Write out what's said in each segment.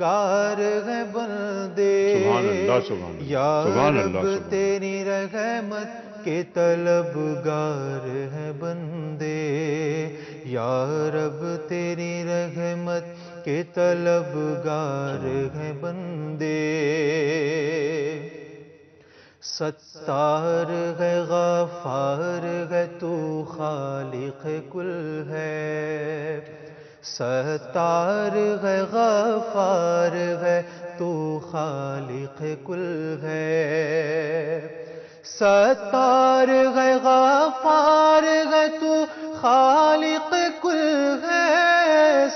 گار ہیں بندے، سبحان اللہ سبحان اللہ یا سبحان رب اللہ سبحان تیری رحمت کے طلبگار ہیں بندے، یا رب تیری رحمت کے طلبگار ہیں بندے۔ ستار ہے غفار ہے تو خالق کل ہے، ستار ہے غفار ہے تو خالق کل ہے، ستار ہے غفار ہے تو خالق کل ہے،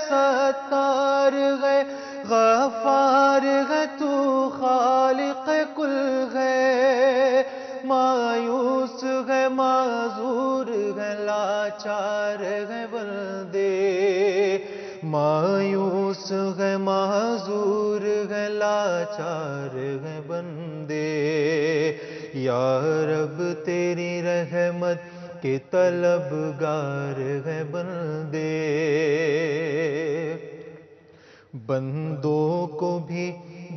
ستار ہے غفار ہے تو خالق کل ہے، مایوس ہے معذور ہے لاچار ہے بندے، مایوس ہے معذور ہے لاچار ہے بندے، یا رب تیری رحمت کے طلبگار ہے بندے۔ بندوں کو بھی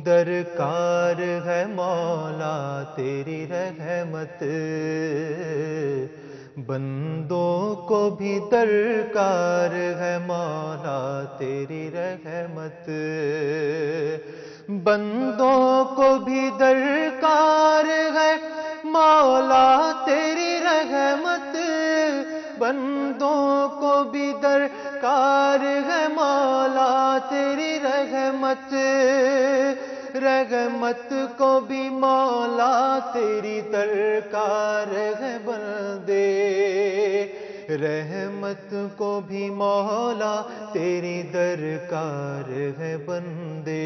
درکار ہے مولا تیری رحمت، بندوں کو بھی درکار ہے مولا تیری رحمت، بندوں کو بھی درکار ہے مولا تیری رحمت، بندوں کو بھی درکار ہے مولا تیری رحمت، رحمت کو بھی مولا تیری درکار ہے بندے، رحمت کو بھی مولا تیری درکار ہے بندے،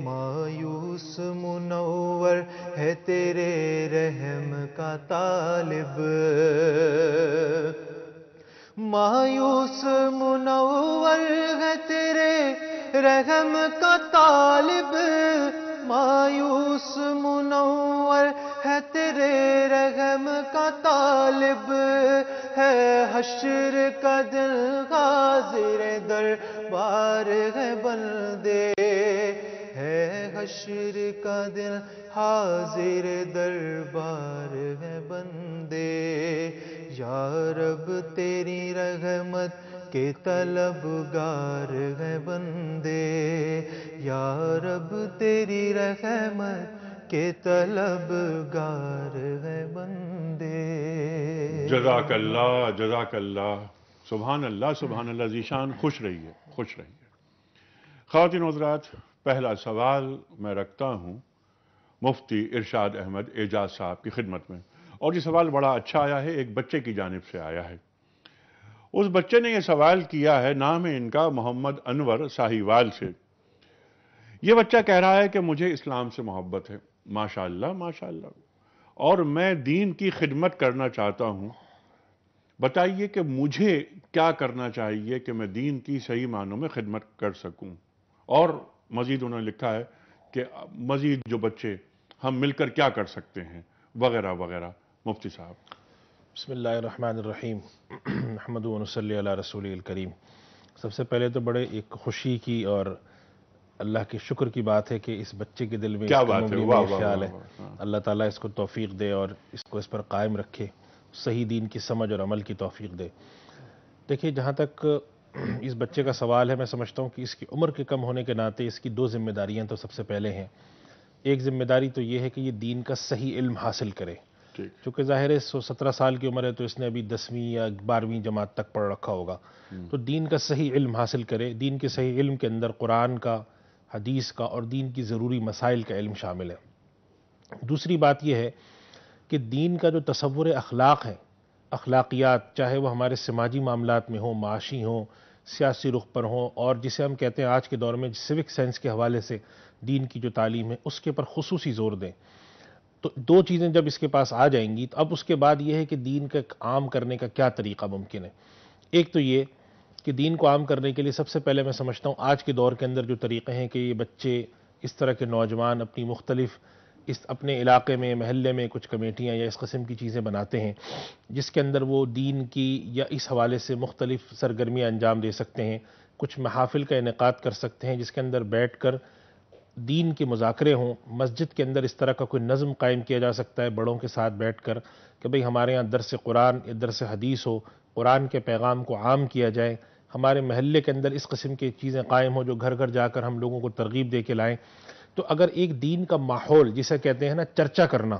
مایوس منور ہے تیرے رحم کا طالب، مایوس منور ہے تیرے رحم کا طالب، مایوس منور ہے تیرے رحم کا طالب، ہے حشر کا دل حاضر دربار ہے بندے، ہے حشر کا دل حاضر دربار ہے بندے، یا رب تیری رحمت کے طلبگار ہے بندے، یا رب تیری رحمت کے طلبگار ہے بندے۔ جزاک اللہ جزاک اللہ، سبحان اللہ سبحان اللہ، ذیشان خوش رہیے خوش رہیے۔ خواتین و حضرات، پہلا سوال میں رکھتا ہوں مفتی ارشاد احمد اعجاز صاحب کی خدمت میں، اور یہ سوال بڑا اچھا آیا ہے، ایک بچے کی جانب سے آیا ہے۔ اس بچے نے یہ سوال کیا ہے، نام ہے ان کا محمد انور ساہیوال سے۔ یہ بچہ کہہ رہا ہے کہ مجھے اسلام سے محبت ہے، ماشاءاللہ ماشاءاللہ، اور میں دین کی خدمت کرنا چاہتا ہوں، بتائیے کہ مجھے کیا کرنا چاہیے کہ میں دین کی صحیح معنوں میں خدمت کر سکوں، اور مزید انہوں نے لکھا ہے کہ مزید جو بچے ہم مل کر کیا کر سکتے ہیں وغیرہ وغیرہ۔ مفتی صاحب۔ بسم اللہ الرحمن الرحیم، نحمدہ و نصلی علی رسولہ الکریم۔ سب سے پہلے تو بڑے ایک خوشی کی اور اللہ کے شکر کی بات ہے کہ اس بچے کے دل میں کیا اس بات ہے، مبنی واہ میں واہ خیال ہے، واہ، اللہ تعالیٰ اس کو توفیق دے اور اس کو اس پر قائم رکھے، صحیح دین کی سمجھ اور عمل کی توفیق دے۔ دیکھیے، جہاں تک اس بچے کا سوال ہے، میں سمجھتا ہوں کہ اس کی عمر کے کم ہونے کے ناطے اس کی دو ذمہ داریاں تو سب سے پہلے ہیں۔ ایک ذمہ داری تو یہ ہے کہ یہ دین کا صحیح علم حاصل کرے، چونکہ ظاہر ہے 17 سال کی عمر ہے تو اس نے ابھی 10ویں یا 12ویں جماعت تک پڑھ رکھا ہوگا، تو دین کا صحیح علم حاصل کرے۔ دین کے صحیح علم کے اندر قرآن کا، حدیث کا اور دین کی ضروری مسائل کا علم شامل ہے۔ دوسری بات یہ ہے کہ دین کا جو تصور اخلاق ہے، اخلاقیات، چاہے وہ ہمارے سماجی معاملات میں ہوں، معاشی ہوں، سیاسی رخ پر ہوں، اور جسے ہم کہتے ہیں آج کے دور میں سیوک سینس کے حوالے سے دین کی جو تعلیم ہے اس کے پر خصوصی زور دیں۔ تو دو چیزیں جب اس کے پاس آ جائیں گی تو اب اس کے بعد یہ ہے کہ دین کا عام کرنے کا کیا طریقہ ممکن ہے۔ ایک تو یہ کہ دین کو عام کرنے کے لیے سب سے پہلے میں سمجھتا ہوں آج کے دور کے اندر جو طریقے ہیں کہ یہ بچے، اس طرح کے نوجوان اپنی مختلف اس اپنے علاقے میں محلے میں کچھ کمیٹیاں یا اس قسم کی چیزیں بناتے ہیں جس کے اندر وہ دین کی یا اس حوالے سے مختلف سرگرمیاں انجام دے سکتے ہیں، کچھ محافل کا انعقاد کر سکتے ہیں جس کے اندر بیٹھ کر دین کے مذاکرے ہوں، مسجد کے اندر اس طرح کا کوئی نظم قائم کیا جا سکتا ہے بڑوں کے ساتھ بیٹھ کر کہ بھئی ہمارے ہاں درس قرآن یا درس حدیث ہو، قرآن کے پیغام کو عام کیا جائے، ہمارے محلے کے اندر اس قسم کی چیزیں قائم ہوں جو گھر گھر جا کر ہم لوگوں کو ترغیب دے کے لائیں۔ تو اگر ایک دین کا ماحول جسے کہتے ہیں نا چرچا کرنا،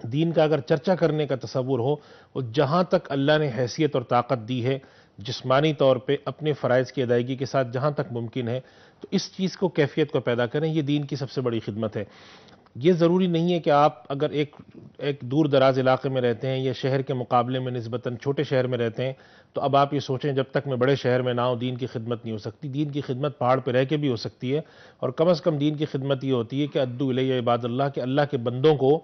دین کا اگر چرچا کرنے کا تصور ہو، اور جہاں تک اللہ نے حیثیت اور طاقت دی ہے جسمانی طور پہ اپنے فرائض کی ادائیگی کے ساتھ جہاں تک ممکن ہے تو اس چیز کو کیفیت کو پیدا کریں، یہ دین کی سب سے بڑی خدمت ہے۔ یہ ضروری نہیں ہے کہ آپ اگر ایک دور دراز علاقے میں رہتے ہیں یا شہر کے مقابلے میں نسبتاً چھوٹے شہر میں رہتے ہیں تو اب آپ یہ سوچیں جب تک میں بڑے شہر میں نہ ہوں دین کی خدمت نہیں ہو سکتی۔ دین کی خدمت پہاڑ پہ رہ کے بھی ہو سکتی ہے، اور کم از کم دین کی خدمت یہ ہوتی ہے کہ ادعو الی عباد اللہ، کہ اللہ کے بندوں کو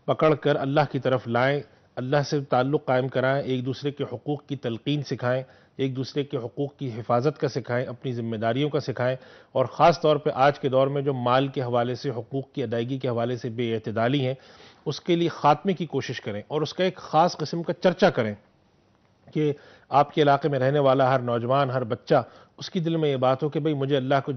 پکڑ کر اللہ کی طرف لائیں، اللہ سے تعلق قائم کرائیں، ایک دوسرے کے حقوق کی تلقین سکھائیں، ایک دوسرے کے حقوق کی حفاظت کا سکھائیں، اپنی ذمہ داریوں کا سکھائیں، اور خاص طور پہ آج کے دور میں جو مال کے حوالے سے حقوق کی ادائیگی کے حوالے سے بے اعتدالی ہیں اس کے لیے خاتمے کی کوشش کریں، اور اس کا ایک خاص قسم کا چرچا کریں کہ آپ کے علاقے میں رہنے والا ہر نوجوان، ہر بچہ، اس کی دل میں یہ بات ہو کہ بھئی مجھے اللہ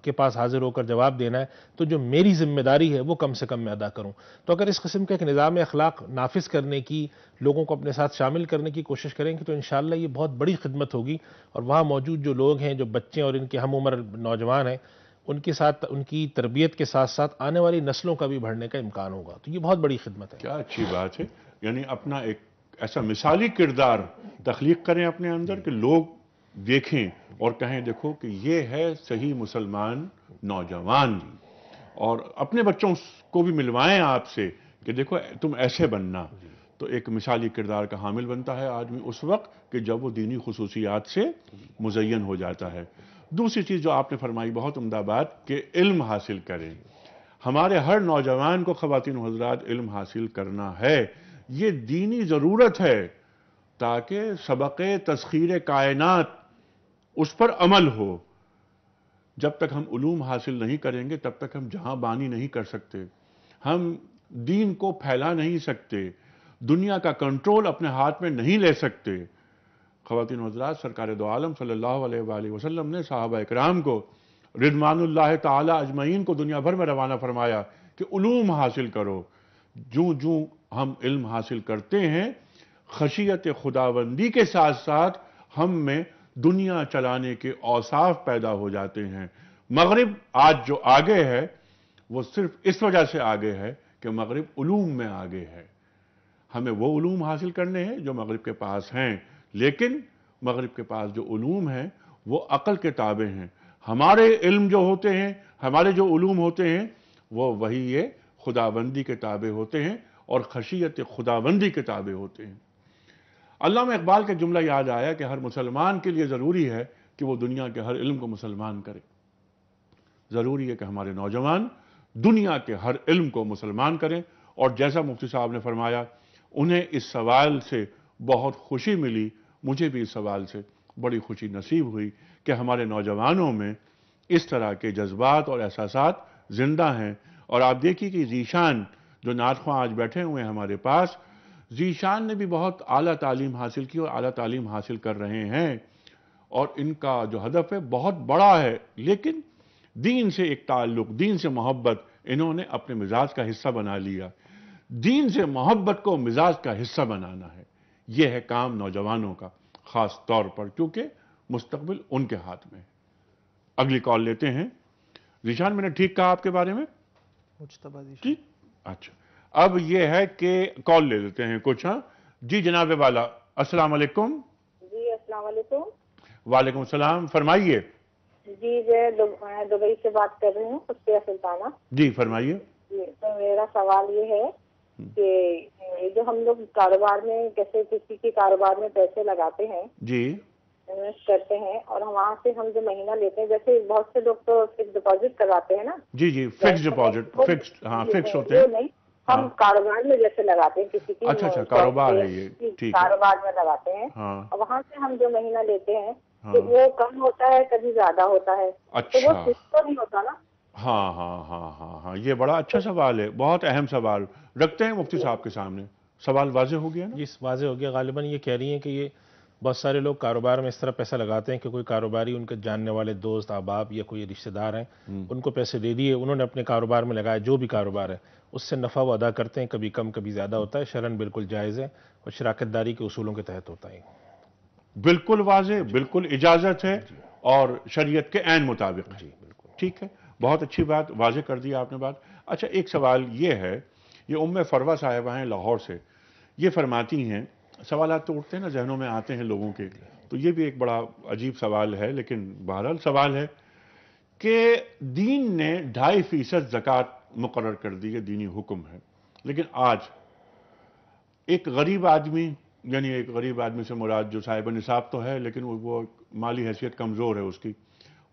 کے پاس حاضر ہو کر جواب دینا ہے، تو جو میری ذمہ داری ہے وہ کم سے کم میں ادا کروں۔ تو اگر اس قسم کا ایک نظام اخلاق نافذ کرنے کی، لوگوں کو اپنے ساتھ شامل کرنے کی کوشش کریں گے تو انشاءاللہ یہ بہت بڑی خدمت ہوگی، اور وہاں موجود جو لوگ ہیں، جو بچے اور ان کے ہم عمر نوجوان ہیں، ان کے ساتھ ان کی تربیت کے ساتھ ساتھ آنے والی نسلوں کا بھی بڑھنے کا امکان ہوگا۔ تو یہ بہت بڑی خدمت ہے۔ کیا اچھی بات ہے، یعنی اپنا ایک ایسا مثالی کردار تخلیق کریں اپنے اندر کہ لوگ دیکھیں اور کہیں دیکھو کہ یہ ہے صحیح مسلمان نوجوان، اور اپنے بچوں کو بھی ملوائیں آپ سے کہ دیکھو تم ایسے بننا۔ تو ایک مثالی کردار کا حامل بنتا ہے آدمی اس وقت کہ جب وہ دینی خصوصیات سے مزین ہو جاتا ہے۔ دوسری چیز جو آپ نے فرمائی بہت عمدہ بات کہ علم حاصل کریں، ہمارے ہر نوجوان کو خواتین و حضرات علم حاصل کرنا ہے، یہ دینی ضرورت ہے تاکہ سبق تسخیر کائنات اس پر عمل ہو۔ جب تک ہم علوم حاصل نہیں کریں گے تب تک ہم جہاں بانی نہیں کر سکتے، ہم دین کو پھیلا نہیں سکتے، دنیا کا کنٹرول اپنے ہاتھ میں نہیں لے سکتے۔ خواتین و حضرات، سرکار دو عالم صلی اللہ علیہ وآلہ وسلم نے صحابہ اکرام کو رضوان اللہ تعالی اجمعین کو دنیا بھر میں روانہ فرمایا کہ علوم حاصل کرو۔ جوں ہم علم حاصل کرتے ہیں، خشیت خداوندی کے ساتھ ساتھ ہم میں دنیا چلانے کے اوصاف پیدا ہو جاتے ہیں۔ مغرب آج جو آگے ہے وہ صرف اس وجہ سے آگے ہے کہ مغرب علوم میں آگے ہے۔ ہمیں وہ علوم حاصل کرنے ہیں جو مغرب کے پاس ہیں، لیکن مغرب کے پاس جو علوم ہیں وہ عقل کے تابع ہیں۔ ہمارے علم جو ہوتے ہیں، ہمارے جو علوم ہوتے ہیں وہ وہی خداوندی کے تابع ہوتے ہیں اور خشیت خداوندی کے تابع ہوتے ہیں۔ علامہ اقبال کا جملہ یاد آیا کہ ہر مسلمان کے لیے ضروری ہے کہ وہ دنیا کے ہر علم کو مسلمان کرے۔ ضروری ہے کہ ہمارے نوجوان دنیا کے ہر علم کو مسلمان کریں، اور جیسا مفتی صاحب نے فرمایا انہیں اس سوال سے بہت خوشی ملی، مجھے بھی اس سوال سے بڑی خوشی نصیب ہوئی کہ ہمارے نوجوانوں میں اس طرح کے جذبات اور احساسات زندہ ہیں۔ اور آپ دیکھیے کہ ذیشان جو نعت خواں آج بیٹھے ہوئے ہیں ہمارے پاس، ذیشان نے بھی بہت اعلیٰ تعلیم حاصل کی اور اعلیٰ تعلیم حاصل کر رہے ہیں، اور ان کا جو ہدف ہے بہت بڑا ہے، لیکن دین سے ایک تعلق، دین سے محبت انہوں نے اپنے مزاج کا حصہ بنا لیا۔ دین سے محبت کو مزاج کا حصہ بنانا ہے، یہ ہے کام نوجوانوں کا، خاص طور پر کیونکہ مستقبل ان کے ہاتھ میں ہے۔ اگلی کال لیتے ہیں۔ ذیشان میں نے ٹھیک کہا آپ کے بارے میں؟ مجتبیٰ ذیشان۔ ٹھیک، اچھا۔ اب یہ ہے کہ کال لے لیتے ہیں کچھ۔ ہاں جی جناب والا، السلام علیکم۔ جی السلام علیکم۔ وعلیکم السلام، فرمائیے۔ جی میں دبئی سے بات کر رہی ہوں، قدسیہ سلطانہ۔ جی فرمائیے۔ جی تو میرا سوال یہ ہے کہ جو ہم لوگ کاروبار میں کیسے کسی کے کاروبار میں پیسے لگاتے ہیں، جی انویسٹ کرتے ہیں، اور وہاں سے ہم جو مہینہ لیتے ہیں، جیسے بہت سے لوگ تو فکس ڈپازٹ کرواتے ہیں نا۔ جی جی، فکس ڈپازٹ، فکس، ہاں فکس ہوتے ہیں۔ نہیں، ہم کاروبار میں جیسے لگاتے ہیں کسی کی، اچھا کاروبار ہے یہ، ٹھیک ہے۔ کاروبار میں لگاتے ہیں، ہاں اور وہاں سے ہم جو مہینہ لیتے ہیں تو وہ کم ہوتا ہے، کبھی زیادہ ہوتا ہے، تو وہ اچھا، فکس تو نہیں ہوتا نا؟ ہاں ہاں ہاں ہاں ہاں، یہ بڑا اچھا سوال ہے، بہت اہم سوال رکھتے ہیں مفتی صاحب کے سامنے. سوال واضح ہو گیا نا؟ یہ واضح ہو گیا. غالباً یہ کہہ رہی ہیں کہ یہ بہت سارے لوگ کاروبار میں اس طرح پیسہ لگاتے ہیں کہ کوئی کاروباری ان کے جاننے والے دوست احباب یا کوئی رشتہ دار ہیں، ان کو پیسے دے دیے، انہوں نے اپنے کاروبار میں لگایا، جو بھی کاروبار ہے اس سے نفع وہ ادا کرتے ہیں، کبھی کم کبھی زیادہ ہوتا ہے، شرعاً بالکل جائز ہے اور شراکت داری کے اصولوں کے تحت ہوتا ہے. بالکل واضح، بالکل اجازت ہے اور شریعت کے عین مطابق ہے. جی بالکل. ٹھیک ہے، بہت اچھی بات، واضح کر دی آپ نے بات. اچھا، ایک سوال یہ ہے، یہ فروہ صاحبہ ہیں لاہور سے، یہ فرماتی ہیں، سوالات تو اٹھتے ہیں نا ذہنوں میں آتے ہیں لوگوں کے، تو یہ بھی ایک بڑا عجیب سوال ہے، لیکن بہرحال سوال ہے کہ دین نے 2.5% زکوٰۃ مقرر کر دی ہے، دینی حکم ہے، لیکن آج ایک غریب آدمی، یعنی ایک غریب آدمی سے مراد جو صاحب نصاب تو ہے لیکن وہ مالی حیثیت کمزور ہے اس کی،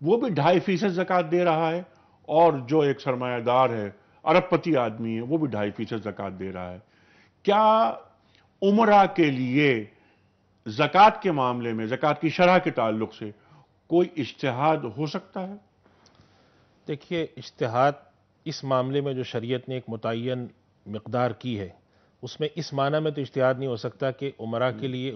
وہ بھی 2.5% زکوٰۃ دے رہا ہے، اور جو ایک سرمایہ دار ہے، ارب پتی آدمی ہے، وہ بھی 2.5% زکوٰۃ دے رہا ہے. کیا عمرہ کے لیے زکوٰۃ کے معاملے میں، زکوٰۃ کی شرح کے تعلق سے کوئی اجتہاد ہو سکتا ہے؟ دیکھیے، اجتہاد اس معاملے میں جو شریعت نے ایک متعین مقدار کی ہے، اس میں اس معنی میں تو اجتہاد نہیں ہو سکتا کہ عمرہ کے لیے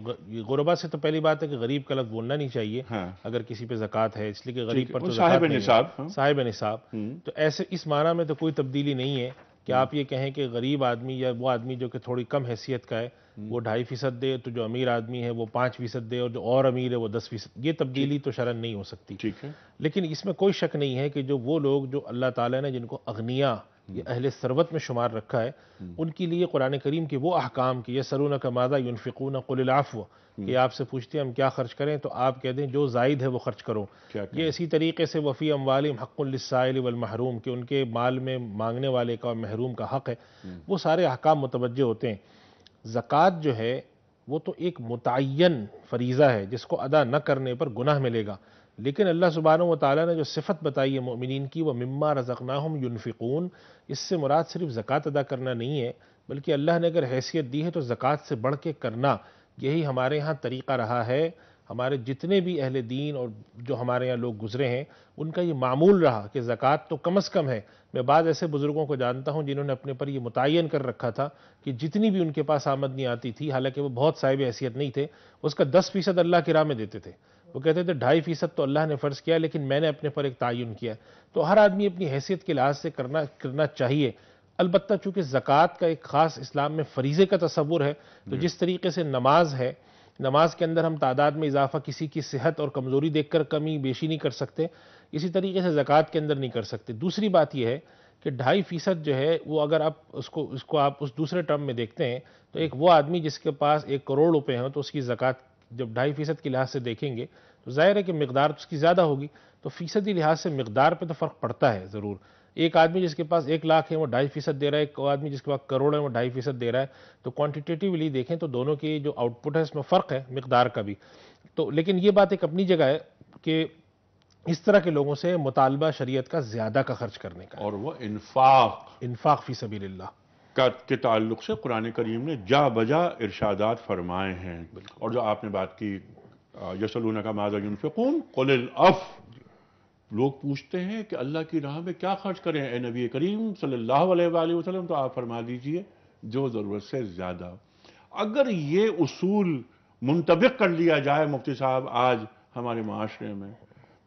غربا سے تو پہلی بات ہے کہ غریب کا لفظ بولنا نہیں چاہیے اگر کسی پہ زکوٰۃ ہے، اس لیے کہ غریب پر تو صاحب زکوٰۃ نصاب، نہیں ہے، صاحب نصاب. تو ایسے اس معنی میں تو کوئی تبدیلی نہیں ہے کہ آپ یہ کہیں کہ غریب آدمی یا وہ آدمی جو کہ تھوڑی کم حیثیت کا ہے وہ 2.5% دے، تو جو امیر آدمی ہے وہ 5% دے، اور جو اور امیر ہے وہ 10%. یہ تبدیلی تو شرعاً نہیں ہو سکتی. ٹھیک ہے. لیکن اس میں کوئی شک نہیں ہے کہ جو وہ لوگ جو اللہ تعالیٰ نے جن کو اغنیا یا اہل ثروت میں شمار رکھا ہے، ان کے لیے قرآن کریم کے وہ احکام کی یسألونک ماذا ينفقون قل العفو، کہ آپ سے پوچھتے ہیں ہم کیا خرچ کریں، تو آپ کہہ دیں جو زائد ہے وہ خرچ کرو. یہ اسی طریقے سے وفی اموالہم حق للسائل والمحروم، کہ ان کے مال میں مانگنے والے کا اور محروم کا حق ہے. وہ سارے احکام متوجہ ہوتے ہیں. زکوٰۃ جو ہے وہ تو ایک متعین فریضہ ہے جس کو ادا نہ کرنے پر گناہ ملے گا، لیکن اللہ سبحانہ و تعالیٰ نے جو صفت بتائی ہے مومنین کی، وہ مما رزقناہم ینفقون، اس سے مراد صرف زکوٰۃ ادا کرنا نہیں ہے، بلکہ اللہ نے اگر حیثیت دی ہے تو زکوٰۃ سے بڑھ کے کرنا. یہی ہمارے ہاں طریقہ رہا ہے، ہمارے جتنے بھی اہل دین اور جو ہمارے ہاں لوگ گزرے ہیں ان کا یہ معمول رہا کہ زکوٰۃ تو کم از کم ہے. میں بعض ایسے بزرگوں کو جانتا ہوں جنہوں نے اپنے پر یہ متعین کر رکھا تھا کہ جتنی بھی ان کے پاس آمدنی آتی تھی، حالانکہ وہ بہت صاحب حیثیت نہیں تھے، اس کا 10% اللہ کی راہ میں دیتے تھے. وہ کہتے تھے 2.5% تو اللہ نے فرض کیا، لیکن میں نے اپنے پر ایک تعین کیا. تو ہر آدمی اپنی حیثیت کے لحاظ سے کرنا چاہیے. البتہ چونکہ زکوٰۃ کا ایک خاص اسلام میں فریضے کا تصور ہے، تو جس طریقے سے نماز ہے، نماز کے اندر ہم تعداد میں اضافہ کسی کی صحت اور کمزوری دیکھ کر کمی بیشی نہیں کر سکتے، اسی طریقے سے زکوٰۃ کے اندر نہیں کر سکتے. دوسری بات یہ ہے کہ 2.5% جو ہے وہ اگر آپ اس کو آپ اس دوسرے ٹرم میں دیکھتے ہیں تو ایک وہ آدمی جس کے پاس 1 کروڑ روپے ہیں تو اس کی زکوٰۃ جب 2.5% کے لحاظ سے دیکھیں گے تو ظاہر ہے کہ مقدار اس کی زیادہ ہوگی. تو فیصدی لحاظ سے مقدار پہ تو فرق پڑتا ہے ضرور. ایک آدمی جس کے پاس 1 لاکھ ہے وہ 2.5% دے رہا ہے، ایک آدمی جس کے پاس کروڑ ہے وہ 2.5% دے رہا ہے. تو کوانٹیٹیولی دیکھیں تو دونوں کی جو آؤٹ پٹ ہے اس میں فرق ہے مقدار کا بھی. تو لیکن یہ بات ایک اپنی جگہ ہے کہ اس طرح کے لوگوں سے مطالبہ شریعت کا زیادہ کا خرچ کرنے کا، اور وہ انفاق فی سبیل اللہ کے تعلق سے قرآن کریم نے جا بجا ارشادات فرمائے ہیں. اور جو آپ نے بات کی یسألونک ماذا ينفقون قل العفو، لوگ پوچھتے ہیں کہ اللہ کی راہ میں کیا خرچ کریں اے نبی کریم صلی اللہ علیہ وآلہ وسلم، تو آپ فرما دیجئے جو ضرورت سے زیادہ. اگر یہ اصول منطبق کر لیا جائے مفتی صاحب آج ہمارے معاشرے میں،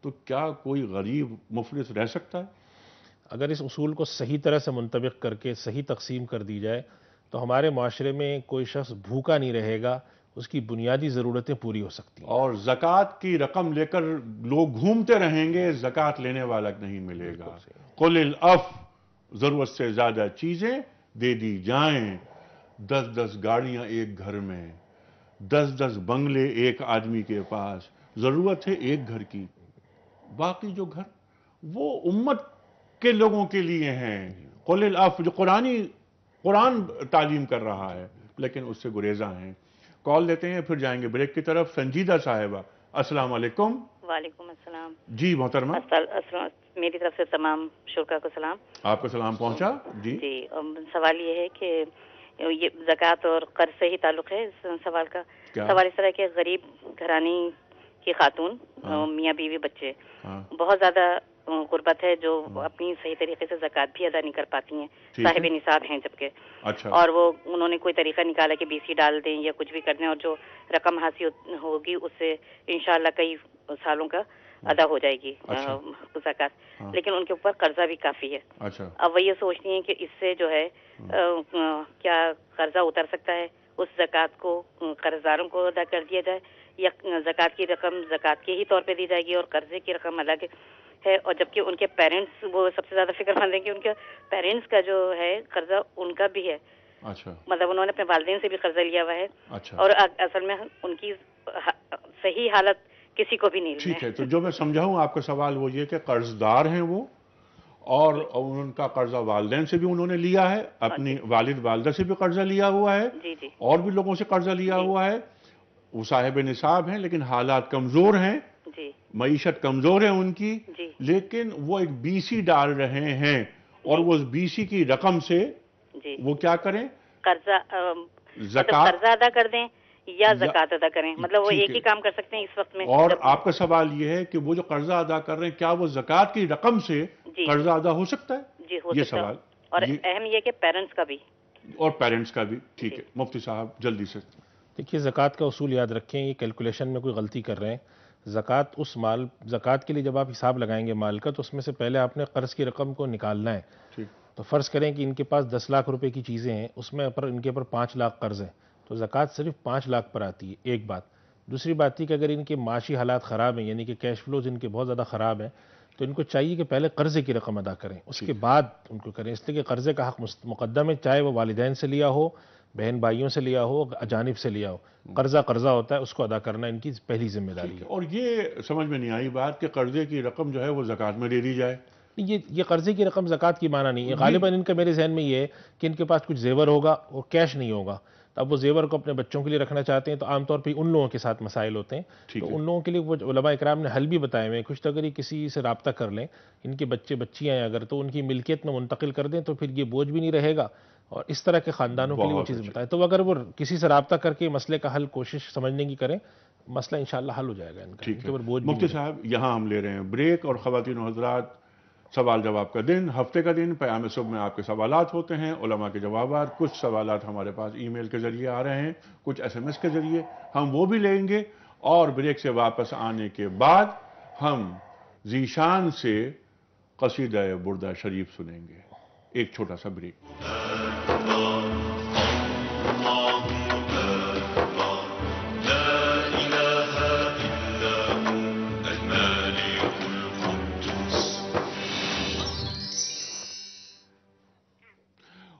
تو کیا کوئی غریب مفلس رہ سکتا ہے؟ اگر اس اصول کو صحیح طرح سے منطبق کر کے صحیح تقسیم کر دی جائے تو ہمارے معاشرے میں کوئی شخص بھوکا نہیں رہے گا، اس کی بنیادی ضرورتیں پوری ہو سکتی ہیں. اور زکوٰۃ کی رقم لے کر لوگ گھومتے رہیں گے، زکوٰۃ لینے والا نہیں ملے گا. قل العفو، ضرورت سے زیادہ چیزیں دے دی جائیں. 10 گاڑیاں ایک گھر میں، 10 بنگلے ایک آدمی کے پاس، ضرورت ہے ایک گھر کی، باقی جو گھر وہ امت کے لوگوں کے لیے ہیں. قل العفو جو قرآن تعلیم کر رہا ہے، لیکن اس سے گریزاں ہیں. کال لیتے ہیں پھر جائیں گے بریک کی طرف. سنجیدہ صاحبہ، السلام علیکم. وعلیکم السلام. جی محترمہ، میری طرف سے تمام شرکا کو سلام. آپ کا سلام پہنچا. جی سوال یہ ہے کہ یہ زکوٰۃ اور قرض سے ہی تعلق ہے اس سوال کا. سوال اس طرح کہ غریب گھرانی کی خاتون، میاں بیوی بچے، بہت زیادہ غربت ہے جو اپنی صحیح طریقے سے زکوٰۃ بھی ادا نہیں کر پاتی ہیں، ٹھیک ہے۔ صاحب نصاب ہیں جبکہ، اچھا، اور وہ انہوں نے کوئی طریقہ نکالا کہ BC ڈال دیں یا کچھ بھی کر دیں، اور جو رقم حاصل ہوگی اس سے انشاءاللہ کئی سالوں کا ادا ہو جائے گی اچھا، زکوٰۃ، ہاں، لیکن ان کے اوپر قرضہ بھی کافی ہے۔ اچھا، اب وہ یہ سوچتی ہیں کہ اس سے جو ہے کیا قرضہ اتر سکتا ہے، اس زکوٰۃ کو قرض داروں کو ادا کر دیا جائے، یا زکوٰۃ کی رقم زکوٰۃ کے ہی طور پہ دی جائے گی اور قرضے کی رقم الگ ہے، اور جبکہ ان کے پیرنٹس وہ سب سے زیادہ فکر مند ہیں کہ ان کے پیرنٹس کا جو ہے قرضہ ان کا بھی ہے، اچھا، مطلب انہوں نے اپنے والدین سے بھی قرضہ لیا ہوا ہے، اچھا، اور اصل میں ان کی صحیح حالت کسی کو بھی نہیں علم ٹھیک ہے۔ تو جو میں سمجھا ہوں آپ کا سوال وہ یہ کہ قرض دار ہیں وہ، اور ان کا قرضہ والدین سے بھی انہوں نے لیا ہے، اپنی والد والدہ سے بھی قرضہ لیا ہوا ہے، جی جی اور بھی لوگوں سے قرضہ لیا ہوا ہے، وہ صاحب نصاب ہیں لیکن حالات کمزور ہیں، جی معیشت کمزور ہے ان کی، جی لیکن وہ ایک BC ڈال رہے ہیں، اور وہ اس BC کی رقم سے جی وہ کیا کریں؟ قرضہ مطلب زکوٰۃ۔ قرضہ ادا کر دیں یا زکوٰۃ ادا کریں، مطلب وہ ٹھیک ایک ہے۔ ہی کام کر سکتے ہیں اس وقت میں۔ اور آپ کا سوال یہ ہے کہ وہ جو قرضہ ادا کر رہے ہیں کیا وہ زکوٰۃ کی رقم سے جی قرضہ ادا ہو سکتا ہے؟ جی ہو یہ سکتا ہے، سوال، اور یہ اہم یہ کہ پیرنٹس کا بھی۔ اور پیرنٹس کا بھی، ٹھیک جی۔ ہے مفتی صاحب جلدی سے۔ دیکھیے زکوٰۃ کا اصول یاد رکھیں، یہ کیلکولیشن میں کوئی غلطی کر رہے ہیں۔ زکوٰۃ کے لیے جب آپ حساب لگائیں گے مال کا، تو اس میں سے پہلے آپ نے قرض کی رقم کو نکالنا ہے۔ ٹھیک، تو فرض کریں کہ ان کے پاس 10 لاکھ روپے کی چیزیں ہیں، اس میں ان کے اوپر 5 لاکھ قرض ہیں، تو زکوٰۃ صرف 5 لاکھ پر آتی ہے، ایک بات۔ دوسری بات یہ کہ اگر ان کے معاشی حالات خراب ہیں، یعنی کہ کیش فلوز ان کے بہت زیادہ خراب ہیں، تو ان کو چاہیے کہ پہلے قرضے کی رقم ادا کریں، اس کے بعد ان کو کریں، اس لیے کہ قرضے کا حق مقدم ہے، چاہے وہ والدین سے لیا ہو، بہن بھائیوں سے لیا ہو، اجانب سے لیا ہو، قرضہ ہوتا ہے، اس کو ادا کرنا ان کی پہلی ذمہ داری ہے۔ اور یہ سمجھ میں نہیں آئی بات کہ قرضے کی رقم جو ہے وہ زکوٰۃ میں دے دی جائے۔ یہ قرضے کی رقم زکوٰۃ کی معنی نہیں ہے، غالباً ان کا میرے ذہن میں یہ ہے کہ ان کے پاس کچھ زیور ہوگا اور کیش نہیں ہوگا، تو اب وہ زیور کو اپنے بچوں کے لیے رکھنا چاہتے ہیں، تو عام طور پہ ان لوگوں کے ساتھ مسائل ہوتے ہیں، ٹھیک تو ہے، ان لوگوں کے لیے وہ علماء اکرام نے حل بھی بتائے ہوئے ہیں، کچھ تو اگر یہ کسی سے رابطہ کر لیں، ان کے بچے بچیاں ہیں اگر، تو ان کی ملکیت میں منتقل کر دیں، تو پھر یہ بوجھ بھی نہیں رہے گا، اور اس طرح کے خاندانوں کے لیے وہ بہت چیزیں اچھا۔ بتائیں، تو اگر وہ کسی سے رابطہ کر کے مسئلے کا حل کوشش سمجھنے کی کریں، مسئلہ انشاءاللہ حل ہو جائے گا ان کا، ان ٹھیک کے ہے اوپر بوجھ بھی مفتی نہیں رہے گا۔ صاحب، یہاں ہم لے رہے ہیں بریک، اور خواتین و حضرات سوال جواب کا دن، ہفتے کا دن، پیام صبح میں آپ کے سوالات ہوتے ہیں، علماء کے جوابات، کچھ سوالات ہمارے پاس ای میل کے ذریعے آ رہے ہیں، کچھ SMS کے ذریعے، ہم وہ بھی لیں گے، اور بریک سے واپس آنے کے بعد ہم ذیشان سے قصیدہ بردہ شریف سنیں گے۔ ایک چھوٹا سا بریک۔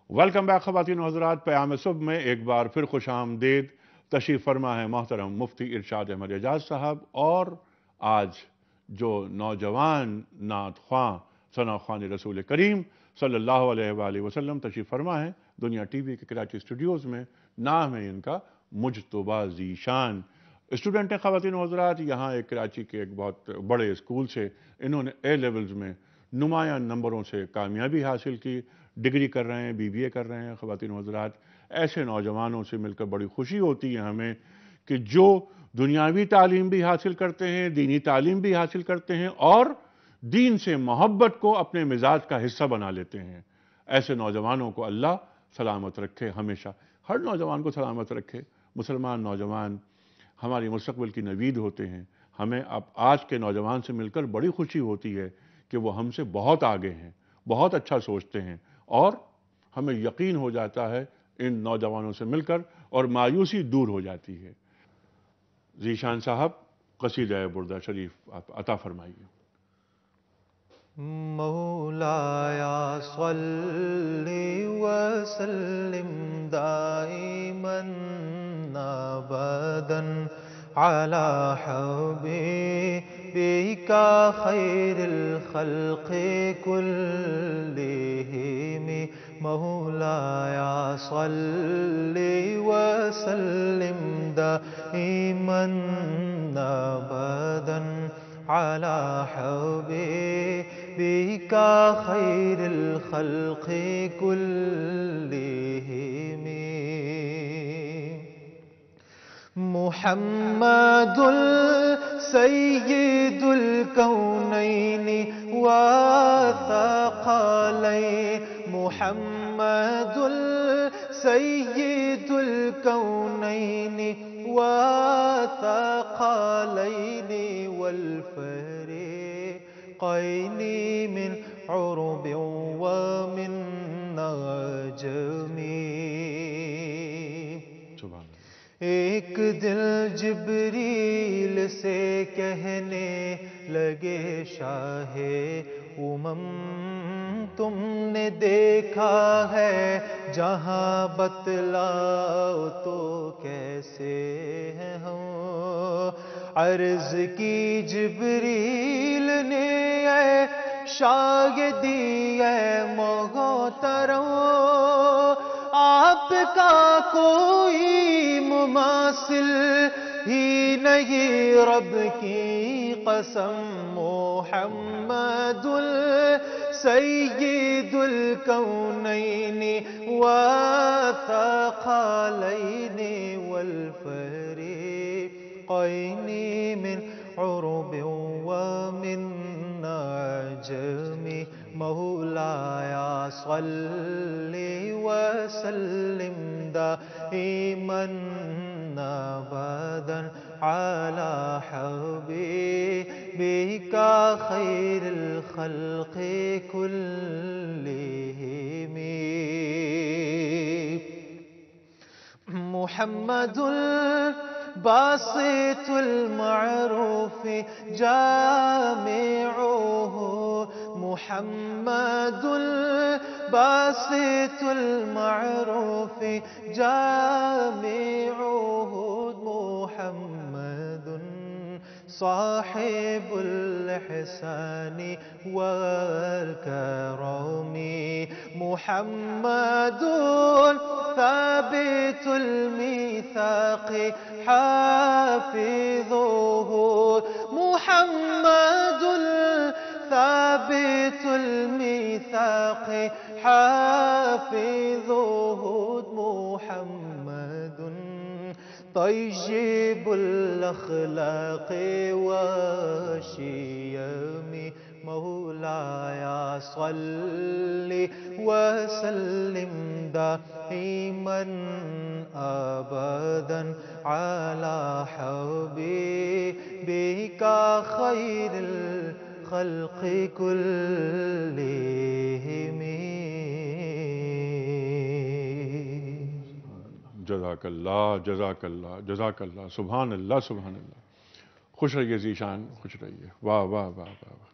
ویلکم بیک خواتین و حضرات، پیام صبح میں ایک بار پھر خوش آمدید، تشریف فرما ہے محترم مفتی ارشاد احمد اعجاز صاحب، اور آج جو نوجوان نعت خواں ثنا خوان رسول کریم صلی اللہ علیہ وآلہ وسلم تشریف فرما ہے دنیا ٹی وی کے کراچی اسٹوڈیوز میں، نام ہے ان کا مجتبیٰ ذیشان۔ اسٹوڈنٹ ہیں خواتین و حضرات، یہاں ایک کراچی کے ایک بہت بڑے اسکول سے انہوں نے اے لیولز میں نمایاں نمبروں سے کامیابی حاصل کی، ڈگری کر رہے ہیں، BBA کر رہے ہیں۔ خواتین و حضرات، ایسے نوجوانوں سے مل کر بڑی خوشی ہوتی ہے ہمیں کہ جو دنیاوی تعلیم بھی حاصل کرتے ہیں، دینی تعلیم بھی حاصل کرتے ہیں، اور دین سے محبت کو اپنے مزاج کا حصہ بنا لیتے ہیں۔ ایسے نوجوانوں کو اللہ سلامت رکھے، ہمیشہ ہر نوجوان کو سلامت رکھے۔ مسلمان نوجوان ہماری مستقبل کی نوید ہوتے ہیں، ہمیں اب آج کے نوجوان سے مل کر بڑی خوشی ہوتی ہے کہ وہ ہم سے بہت آگے ہیں، بہت اچھا سوچتے ہیں، اور ہمیں یقین ہو جاتا ہے ان نوجوانوں سے مل کر، اور مایوسی دور ہو جاتی ہے۔ ذیشان صاحب قصیدہ بردہ شریف آپ عطا فرمائیے۔ مولایا صلی وسلم دائما ابدا على حبيبك خير الخلق كلهم مولایا صلی وسلم دائما ابدا على حبيبك خير الخلق كلهم محمد سيد الكونين والثقلين محمد سيد الكونين والثقلين والفريقين من عرب ومن نجم. ایک دل جبریل سے کہنے لگے شاہ تم نے دیکھا ہے جہاں بتلاؤ تو کیسے ہیں ہم. عرض کی جبریل نے اے شاہدی اے محترم آپ کا کوئی مماثل ہی نہیں رب کی قسم. محمد سید الکونین والثقلین والفریقین من عرب ومن نجم. مولایا صلی وسلم دائما ابدا على حبيبك خير الخلق كلهم. محمد باسط المعروف جامعه محمد باسط المعروف جامعه محمد صاحب الإحسان والكرم. محمد ثابت الميثاق حافظه محمد ثابت الميثاق حافظه محمد طيب الأخلاق والشيم. مولاي صل وسلم دائما أبدا على حبيبك خير الخلق كلهم. جزاک اللہ جزاک اللہ جزاک اللہ. سبحان اللہ سبحان اللہ. خوش رہیے ذیشان، خوش رہیے. واہ واہ واہ واہ واہ.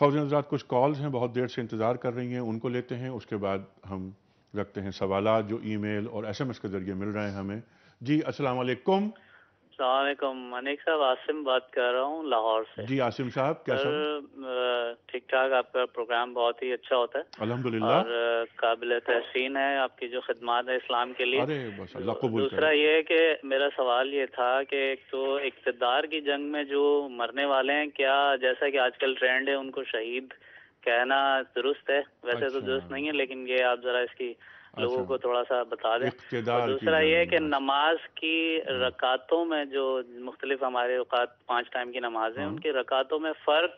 خواتین حضرات کچھ کالز ہیں بہت دیر سے انتظار کر رہی ہیں، ان کو لیتے ہیں، اس کے بعد ہم رکھتے ہیں سوالات جو ای میل اور ایس ایم ایس کے ذریعے مل رہے ہیں ہمیں. جی السلام علیکم. السلام علیکم منیک صاحب، عاصم بات کر رہا ہوں لاہور سے. جی عاصم صاحب کیسا؟ ٹھیک ٹھاک. آپ کا پروگرام بہت ہی اچھا ہوتا ہے الحمدللہ، اور قابل تحسین ہے آپ کی جو خدمات ہے اسلام کے لیے. ارے بس اللہ قبول کرے. دوسرا یہ ہے کہ میرا سوال یہ تھا کہ ایک تو اقتدار کی جنگ میں جو مرنے والے ہیں، کیا جیسا کہ آج کل ٹرینڈ ہے ان کو شہید کہنا درست ہے؟ ویسے تو درست نہیں ہے، لیکن یہ آپ ذرا اس کی لوگوں کو تھوڑا سا بتا دیں. اور دوسرا یہ ہے کہ نماز کی رکعتوں میں جو مختلف ہمارے اوقات 5 ٹائم کی نمازیں ہیں، ان کی رکعتوں میں فرق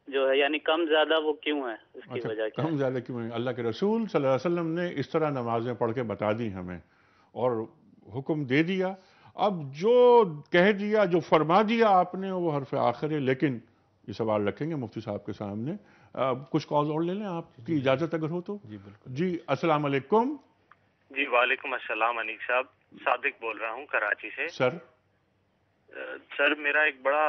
جو ہے یعنی کم زیادہ وہ کیوں ہے؟ اس کی وجہ کیا ہے؟ کم زیادہ کیوں ہے؟ اللہ کے رسول صلی اللہ علیہ وسلم نے اس طرح نمازیں پڑھ کے بتا دی ہمیں اور حکم دے دیا. اب جو کہہ دیا، جو فرما دیا آپ نے وہ حرف آخر ہے. لیکن یہ سوال رکھیں گے مفتی صاحب کے سامنے. کچھ کالز اور لے لیں آپ کی اجازت اگر ہو تو. جی بالکل. جی السلام علیکم. جی وعلیکم السلام انیک صاحب، صادق بول رہا ہوں کراچی سے. سر میرا ایک بڑا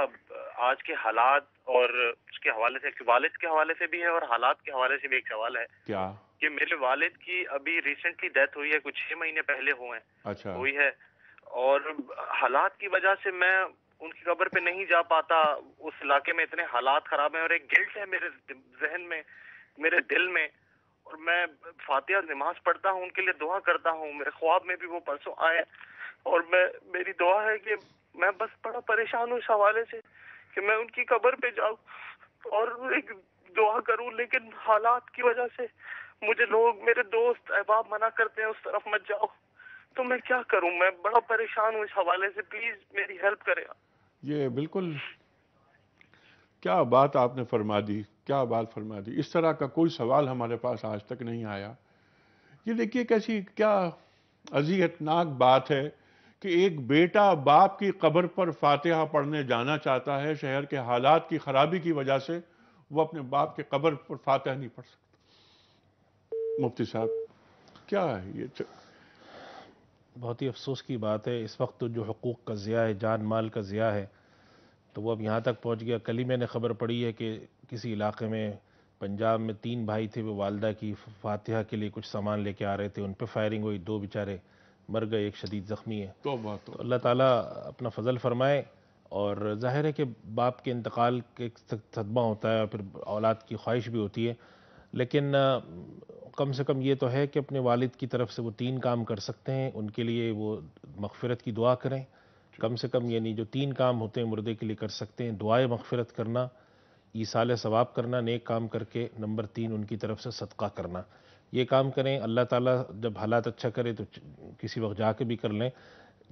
آج کے حالات اور اس کے حوالے سے، والد کے حوالے سے بھی ہے اور حالات کے حوالے سے بھی ایک سوال ہے. کیا؟ کہ میرے والد کی ابھی ریسنٹلی ڈیتھ ہوئی ہے، کچھ 6 مہینے پہلے ہوئے ہیں. اچھا. ہوئی ہے اور حالات کی وجہ سے میں ان کی قبر پہ نہیں جا پاتا. اس علاقے میں اتنے حالات خراب ہیں اور ایک گلٹ ہے میرے ذہن میں، میرے دل میں. اور میں فاتحہ نماز پڑھتا ہوں، ان کے لیے دعا کرتا ہوں. میرے خواب میں بھی وہ پرسوں آئے اور میری دعا ہے کہ میں بس بڑا پریشان ہوں اس حوالے سے کہ میں ان کی قبر پہ جاؤں اور ایک دعا کروں، لیکن حالات کی وجہ سے مجھے لوگ، میرے دوست احباب منع کرتے ہیں اس طرف مت جاؤ. تو میں کیا کروں؟ میں بڑا پریشان ہوں اس حوالے سے، پلیز میری ہیلپ کریں. یہ بالکل کیا بات آپ نے فرما دی، کیا بات فرما دی. اس طرح کا کوئی سوال ہمارے پاس آج تک نہیں آیا. یہ دیکھیے کیسی کیا اذیت ناک بات ہے کہ ایک بیٹا باپ کی قبر پر فاتحہ پڑھنے جانا چاہتا ہے، شہر کے حالات کی خرابی کی وجہ سے وہ اپنے باپ کے قبر پر فاتحہ نہیں پڑھ سکتا. مفتی صاحب کیا ہے یہ؟ بہت ہی افسوس کی بات ہے. اس وقت جو حقوق کا ضیاع ہے، جان مال کا ضیاع ہے، تو وہ اب یہاں تک پہنچ گیا. کل ہی میں نے خبر پڑھی ہے کہ کسی علاقے میں پنجاب میں 3 بھائی تھے، وہ والدہ کی فاتحہ کے لیے کچھ سامان لے کے آ رہے تھے، ان پہ فائرنگ ہوئی، 2 بیچارے مر گئے، ایک شدید زخمی ہے. توبہ تو اللہ تعالیٰ اپنا فضل فرمائے. اور ظاہر ہے کہ باپ کے انتقال کے ایک صدمہ ہوتا ہے اور پھر اولاد کی خواہش بھی ہوتی ہے، لیکن کم سے کم یہ تو ہے کہ اپنے والد کی طرف سے وہ 3 کام کر سکتے ہیں، ان کے لیے وہ مغفرت کی دعا کریں. کم سے کم یعنی جو 3 کام ہوتے ہیں مردے کے لیے کر سکتے ہیں: دعائے مغفرت کرنا، ایصال ثواب کرنا نیک کام کر کے، نمبر 3 ان کی طرف سے صدقہ کرنا. یہ کام کریں. اللہ تعالیٰ جب حالات اچھا کرے تو کسی وقت جا کے بھی کر لیں.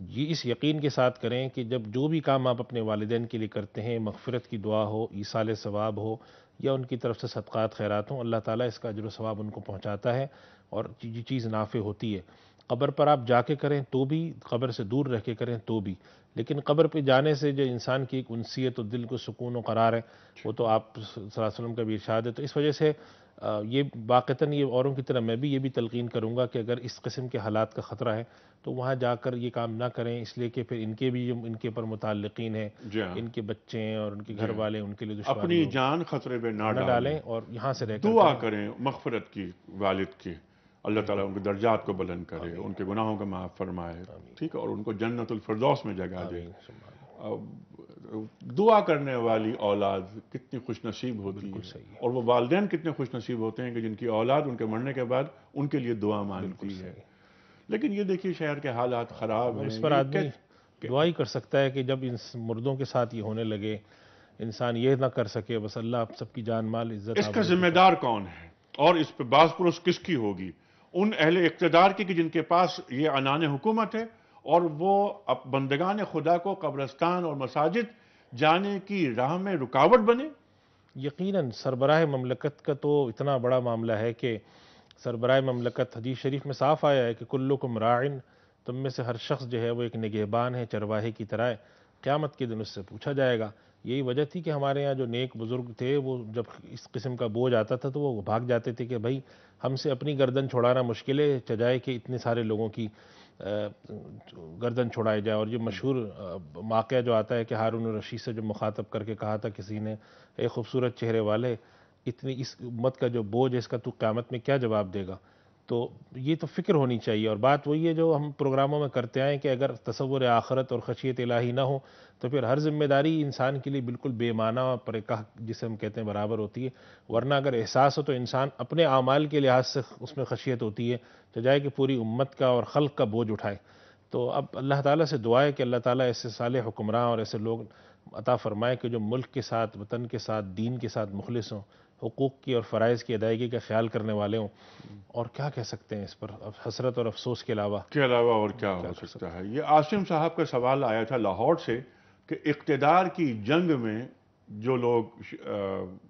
یہ اس یقین کے ساتھ کریں کہ جب جو بھی کام آپ اپنے والدین کے لیے کرتے ہیں، مغفرت کی دعا ہو، ایصال ثواب ہو یا ان کی طرف سے صدقات خیرات ہوں، اللہ تعالیٰ اس کا اجر و ثواب ان کو پہنچاتا ہے اور یہ چیز نافع ہوتی ہے. قبر پر آپ جا کے کریں تو بھی، قبر سے دور رہ کے کریں تو بھی، لیکن قبر پہ جانے سے جو انسان کی ایک انسیت و دل کو سکون و قرار ہے، وہ تو آپ صلی اللہ علیہ وسلم کا بھی ارشاد ہے. تو اس وجہ سے یہ واقعتاً یہ اوروں کی طرح میں بھی یہ بھی تلقین کروں گا کہ اگر اس قسم کے حالات کا خطرہ ہے تو وہاں جا کر یہ کام نہ کریں، اس لیے کہ پھر ان کے بھی جو ان کے پر متعلقین ہیں، ان کے بچے ہیں اور ان کے گھر والے، ان کے لیے اپنی جان خطرے پہ نہ ڈالیں اور یہاں سے رہ کر دعا کریں مغفرت کی والد کی. اللہ تعالیٰ ان کے درجات کو بلند کرے، ان کے گناہوں کا معاف فرمائے، ٹھیک ہے، اور ان کو جنت الفردوس میں جگہ دے. دعا کرنے والی اولاد کتنی خوش نصیب ہوتی ہے، اور وہ والدین کتنے خوش نصیب ہوتے ہیں کہ جن کی اولاد ان کے مرنے کے بعد ان کے لیے دعا مانگتی ہے. لیکن یہ دیکھیے شہر کے حالات خراب ہیں. اس پر آدمی دعا ہی کر سکتا ہے کہ جب ان مردوں کے ساتھ یہ ہونے لگے، انسان یہ نہ کر سکے بس اللہ آپ سب کی جان مال عزت. اس کا ذمہ دار کون ہے اور اس پہ باز پرس کس کی ہوگی؟ ان اہل اقتدار کی کہ جن کے پاس یہ عنان حکومت ہے اور وہ بندگان خدا کو قبرستان اور مساجد جانے کی راہ میں رکاوٹ بنے. یقیناً سربراہ مملکت کا تو اتنا بڑا معاملہ ہے کہ سربراہ مملکت، حدیث شریف میں صاف آیا ہے کہ کلکم راعن، تم میں سے ہر شخص جو ہے وہ ایک نگہبان ہے، چرواہے کی طرح ہے. قیامت کے دن اس سے پوچھا جائے گا. یہی وجہ تھی کہ ہمارے یہاں جو نیک بزرگ تھے وہ جب اس قسم کا بوجھ آتا تھا تو وہ بھاگ جاتے تھے کہ بھائی ہم سے اپنی گردن چھڑانا مشکل ہے، چجائے کہ اتنے سارے لوگوں کی گردن چھڑائی جائے. اور یہ مشہور واقعہ جو آتا ہے کہ ہارون الرشید سے جو مخاطب کر کے کہا تھا کسی نے، اے خوبصورت چہرے والے، اتنی اس امت کا جو بوجھ ہے اس کا تو قیامت میں کیا جواب دے گا؟ تو یہ تو فکر ہونی چاہیے. اور بات وہی ہے جو ہم پروگراموں میں کرتے آئیں کہ اگر تصور آخرت اور خشیت الہی نہ ہو تو پھر ہر ذمہ داری انسان کے لیے بالکل بے معنی پرکاہ جسے ہم کہتے ہیں برابر ہوتی ہے. ورنہ اگر احساس ہو تو انسان اپنے اعمال کے لحاظ سے اس میں خشیت ہوتی ہے، چاہے کہ پوری امت کا اور خلق کا بوجھ اٹھائے. تو اب اللہ تعالیٰ سے دعا ہے کہ اللہ تعالیٰ ایسے صالح حکمراں اور ایسے لوگ عطا فرمائے کہ جو ملک کے ساتھ، وطن کے ساتھ، دین کے ساتھ مخلص ہوں، حقوق کی اور فرائض کی ادائیگی کا خیال کرنے والے ہوں. اور کیا کہہ سکتے ہیں اس پر حسرت اور افسوس کے علاوہ؟ اور کیا ہو سکتا ہے؟ یہ عاصم صاحب کا سوال آیا تھا لاہور سے کہ اقتدار کی جنگ میں جو لوگ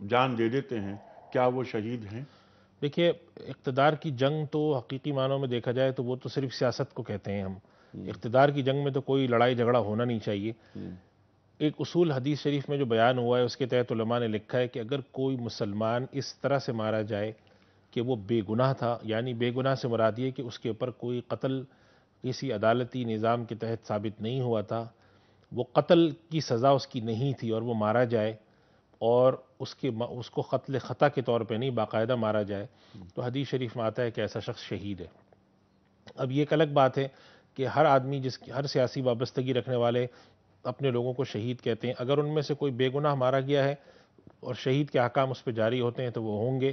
جان دے دیتے ہیں کیا وہ شہید ہیں؟ دیکھیے، اقتدار کی جنگ تو حقیقی معنوں میں دیکھا جائے تو وہ تو صرف سیاست کو کہتے ہیں ہم. اقتدار کی جنگ میں تو کوئی لڑائی جھگڑا ہونا نہیں چاہیے. ایک اصول حدیث شریف میں جو بیان ہوا ہے اس کے تحت علماء نے لکھا ہے کہ اگر کوئی مسلمان اس طرح سے مارا جائے کہ وہ بے گناہ تھا، یعنی بے گناہ سے مراد یہ کہ اس کے اوپر کوئی قتل کسی عدالتی نظام کے تحت ثابت نہیں ہوا تھا، وہ قتل کی سزا اس کی نہیں تھی اور وہ مارا جائے اور اس کو قتل خطا کے طور پہ نہیں باقاعدہ مارا جائے، تو حدیث شریف میں آتا ہے کہ ایسا شخص شہید ہے. اب یہ ایک الگ بات ہے کہ ہر آدمی ہر سیاسی وابستگی رکھنے والے اپنے لوگوں کو شہید کہتے ہیں. اگر ان میں سے کوئی بے گناہ مارا گیا ہے اور شہید کے احکام اس پہ جاری ہوتے ہیں تو وہ ہوں گے.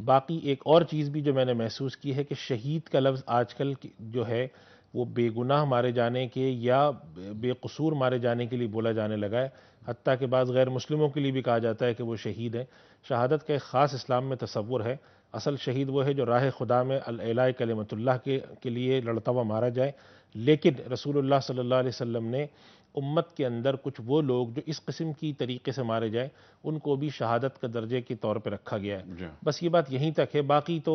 باقی ایک اور چیز بھی جو میں نے محسوس کی ہے کہ شہید کا لفظ آج کل جو ہے وہ بے گناہ مارے جانے کے یا بے قصور مارے جانے کے لیے بولا جانے لگا ہے، حتیٰ کہ بعض غیر مسلموں کے لیے بھی کہا جاتا ہے کہ وہ شہید ہیں. شہادت کا ایک خاص اسلام میں تصور ہے. اصل شہید وہ ہے جو راہ خدا میں اعلاء کلمت اللہ کے لیے لڑتا ہوا مارا جائے. لیکن رسول اللہ صلی اللہ علیہ وسلم نے امت کے اندر کچھ وہ لوگ جو اس قسم کی طریقے سے مارے جائیں ان کو بھی شہادت کا درجے کے طور پہ رکھا گیا ہے. بس یہ بات یہیں تک ہے. باقی تو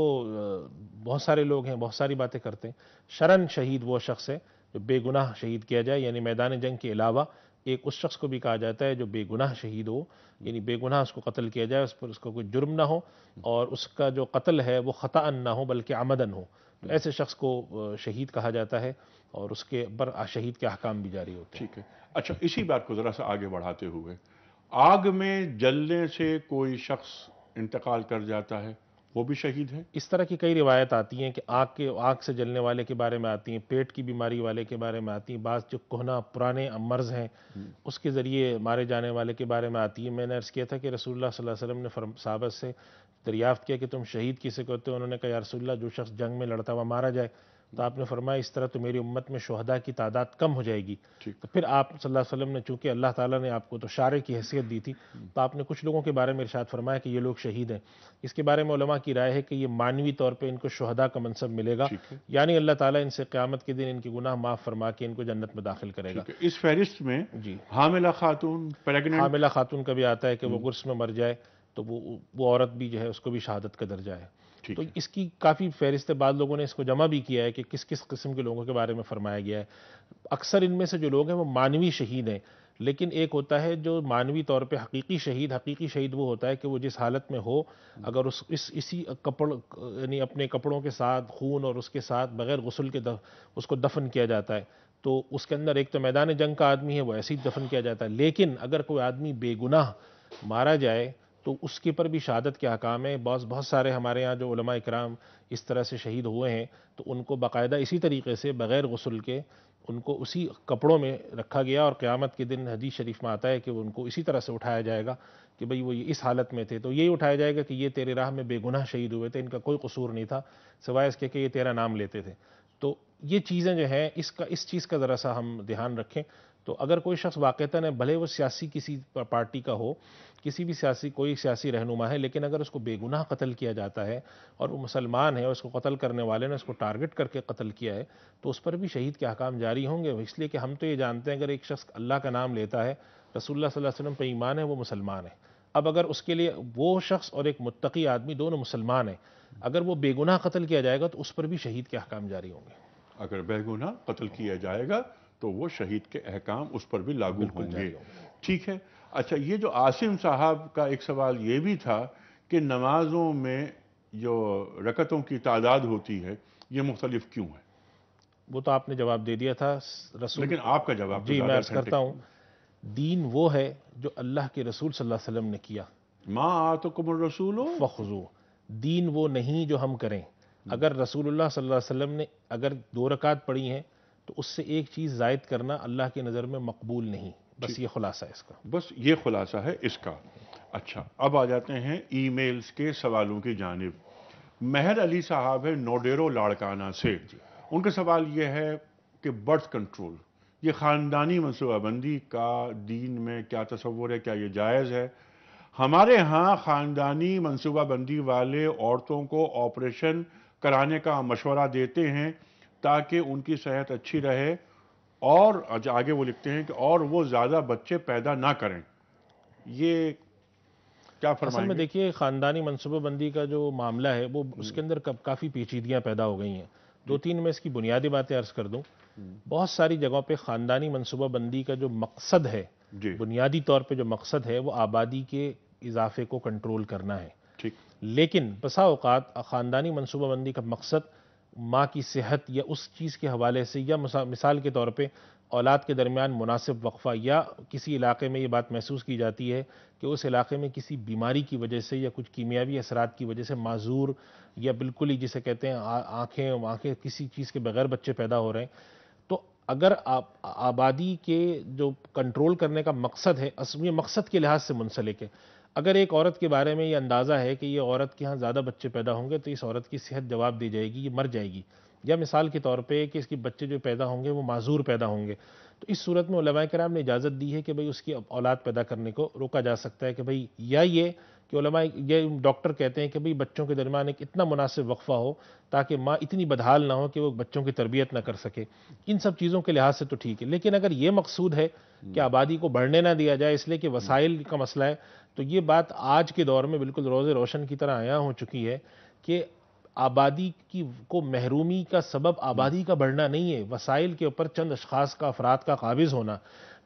بہت سارے لوگ ہیں، بہت ساری باتیں کرتے ہیں. شرن شہید وہ شخص ہے جو بے گناہ شہید کیا جائے، یعنی میدان جنگ کے علاوہ ایک اس شخص کو بھی کہا جاتا ہے جو بے گناہ شہید ہو، یعنی بے گناہ اس کو قتل کیا جائے، اس پر اس کا کوئی جرم نہ ہو اور اس کا جو قتل ہے وہ خطأ نہ ہو بلکہ عمدن ہو. تو ایسے شخص کو شہید کہا جاتا ہے اور اس کے بر شہید کے احکام بھی جاری ہوتے ہیں. ٹھیک ہے. اچھا، اسی بات کو ذرا سا آگے بڑھاتے ہوئے، آگ میں جلنے سے کوئی شخص انتقال کر جاتا ہے وہ بھی شہید ہے؟ اس طرح کی کئی روایت آتی ہیں کہ آگ سے جلنے والے کے بارے میں آتی ہیں، پیٹ کی بیماری والے کے بارے میں آتی ہیں، بعض جو کہنا پرانے مرض ہیں اس کے ذریعے مارے جانے والے کے بارے میں آتی ہیں. میں نے عرض کیا تھا کہ رسول اللہ صلی اللہ علیہ وسلم نے صحابہ سے دریافت کیا کہ تم شہید کسے کہتے ہو؟ انہوں نے کہا یا رسول اللہ جو شخص جنگ میں لڑتا ہوا مارا جائے. تو آپ نے فرمایا اس طرح تو میری امت میں شہداء کی تعداد کم ہو جائے گی. تو پھر آپ صلی اللہ علیہ وسلم نے، چونکہ اللہ تعالیٰ نے آپ کو تو شارع کی حیثیت دی تھی، تو آپ نے کچھ لوگوں کے بارے میں ارشاد فرمایا کہ یہ لوگ شہید ہیں. اس کے بارے میں علماء کی رائے ہے کہ یہ معنوی طور پہ ان کو شہداء کا منصب ملے گا، یعنی اللہ تعالیٰ ان سے قیامت کے دن ان کے گناہ معاف فرما کے ان کو جنت میں داخل کرے گا. اس فہرست میں جی، حاملہ خاتون، پریگننٹ، حاملہ خاتون کا بھی آتا ہے کہ وہ غرس میں مر جائے تو وہ عورت بھی جو ہے اس کو بھی شہادت کا درجہ ہے. تو اس کی کافی فہرست ہے. بعض لوگوں نے اس کو جمع بھی کیا ہے کہ کس کس قسم کے لوگوں کے بارے میں فرمایا گیا ہے. اکثر ان میں سے جو لوگ ہیں وہ معنوی شہید ہیں، لیکن ایک ہوتا ہے جو معنوی طور پہ حقیقی شہید وہ ہوتا ہے کہ وہ جس حالت میں ہو، اگر اسی یعنی اپنے کپڑوں کے ساتھ خون اور اس کے ساتھ بغیر غسل کے اس کو دفن کیا جاتا ہے، تو اس کے اندر ایک تو میدان جنگ کا آدمی ہے وہ ایسے ہی دفن کیا جاتا ہے. لیکن اگر کوئی آدمی بے گناہ مارا جائے تو اس کے پر بھی شہادت کے احکام ہیں. بہت سارے ہمارے ہاں جو علماء اکرام اس طرح سے شہید ہوئے ہیں تو ان کو باقاعدہ اسی طریقے سے بغیر غسل کے ان کو اسی کپڑوں میں رکھا گیا، اور قیامت کے دن حدیث شریف میں آتا ہے کہ ان کو اسی طرح سے اٹھایا جائے گا کہ بھئی وہ اس حالت میں تھے، تو یہی اٹھایا جائے گا کہ یہ تیرے راہ میں بے گناہ شہید ہوئے تھے، ان کا کوئی قصور نہیں تھا سوائے اس کے کہ یہ تیرا نام لیتے تھے. تو یہ چیزیں جو ہیں اس چیز کا ذرا سا ہم دھیان رکھیں. تو اگر کوئی شخص واقعتاً ہے، بھلے وہ سیاسی کسی پارٹی کا ہو، کسی بھی کوئی سیاسی رہنما ہے، لیکن اگر اس کو بے گناہ قتل کیا جاتا ہے اور وہ مسلمان ہے اور اس کو قتل کرنے والے نے اس کو ٹارگٹ کر کے قتل کیا ہے تو اس پر بھی شہید کے احکام جاری ہوں گے. اس لیے کہ ہم تو یہ جانتے ہیں اگر ایک شخص اللہ کا نام لیتا ہے، رسول اللہ صلی اللہ علیہ وسلم پہ ایمان ہے، وہ مسلمان ہے. اب اگر اس کے لیے وہ شخص اور ایک متقی آدمی دونوں مسلمان ہیں، اگر وہ بے گناہ قتل کیا جائے گا تو اس پر بھی شہید کے احکام جاری ہوں گے. اگر بے گناہ قتل کیا جائے گا تو وہ شہید کے احکام اس پر بھی لاگو ہوں گے. ٹھیک ہے. اچھا، یہ جو عاصم صاحب کا ایک سوال یہ بھی تھا کہ نمازوں میں جو رکعتوں کی تعداد ہوتی ہے یہ مختلف کیوں ہے؟ وہ تو آپ نے جواب دے دیا تھا لیکن آپ کا جواب جی میں عرض کرتا ہوں. دین وہ ہے جو اللہ کے رسول صلی اللہ علیہ وسلم نے کیا. ما آتکم الرسول فخذوہ. دین وہ نہیں جو ہم کریں. اگر رسول اللہ صلی اللہ علیہ وسلم نے اگر 2 رکعت پڑھی ہیں تو اس سے ایک چیز زائد کرنا اللہ کی نظر میں مقبول نہیں. بس یہ خلاصہ ہے اس کا. بس یہ خلاصہ ہے اس کا. اچھا، اب آ جاتے ہیں ای میلز کے سوالوں کی جانب. مہر علی صاحب ہے نوڈیرو لاڑکانہ سے. ان کا سوال یہ ہے کہ برتھ کنٹرول یہ خاندانی منصوبہ بندی کا دین میں کیا تصور ہے، کیا یہ جائز ہے؟ ہمارے ہاں خاندانی منصوبہ بندی والے عورتوں کو آپریشن کرانے کا مشورہ دیتے ہیں تاکہ ان کی صحت اچھی رہے، اور آگے وہ لکھتے ہیں کہ اور وہ زیادہ بچے پیدا نہ کریں. یہ کیا فرمائیں اصل میں گے؟ دیکھیے خاندانی منصوبہ بندی کا جو معاملہ ہے وہ اس کے اندر کافی پیچیدگیاں پیدا ہو گئی ہیں. 2-3 میں اس کی بنیادی باتیں عرض کر دوں. بہت ساری جگہوں پہ خاندانی منصوبہ بندی کا جو مقصد ہے، بنیادی طور پہ جو مقصد ہے وہ آبادی کے اضافے کو کنٹرول کرنا ہے. لیکن بسا اوقات خاندانی منصوبہ بندی کا مقصد ماں کی صحت یا اس چیز کے حوالے سے، یا مثال کے طور پہ اولاد کے درمیان مناسب وقفہ، یا کسی علاقے میں یہ بات محسوس کی جاتی ہے کہ اس علاقے میں کسی بیماری کی وجہ سے یا کچھ کیمیاوی اثرات کی وجہ سے معذور یا بالکل ہی جسے کہتے ہیں آنکھیں کسی چیز کے بغیر بچے پیدا ہو رہے ہیں. تو اگر آبادی کے جو کنٹرول کرنے کا مقصد ہے، یہ مقصد کے لحاظ سے منسلک ہے. اگر ایک عورت کے بارے میں یہ اندازہ ہے کہ یہ عورت کے ہاں زیادہ بچے پیدا ہوں گے تو اس عورت کی صحت جواب دے جائے گی، یہ مر جائے گی، یا مثال کے طور پہ کہ اس کے بچے جو پیدا ہوں گے وہ معذور پیدا ہوں گے، تو اس صورت میں علماء کرام نے اجازت دی ہے کہ بھئی اس کی اولاد پیدا کرنے کو روکا جا سکتا ہے، کہ بھئی یا یہ کہ علماء یہ ڈاکٹر کہتے ہیں کہ بھئی بچوں کے درمیان ایک اتنا مناسب وقفہ ہو تاکہ ماں اتنی بدحال نہ ہو کہ وہ بچوں کی تربیت نہ کر سکے، ان سب چیزوں کے لحاظ سے تو ٹھیک ہے۔ لیکن اگر یہ مقصود ہے کہ آبادی کو بڑھنے نہ دیا جائے اس لیے کہ وسائل کا مسئلہ ہے، تو یہ بات آج کے دور میں بالکل روز روشن کی طرح عیاں ہو چکی ہے کہ آبادی کو محرومی کا سبب آبادی کا بڑھنا نہیں ہے، وسائل کے اوپر چند اشخاص کا، افراد کا قابض ہونا۔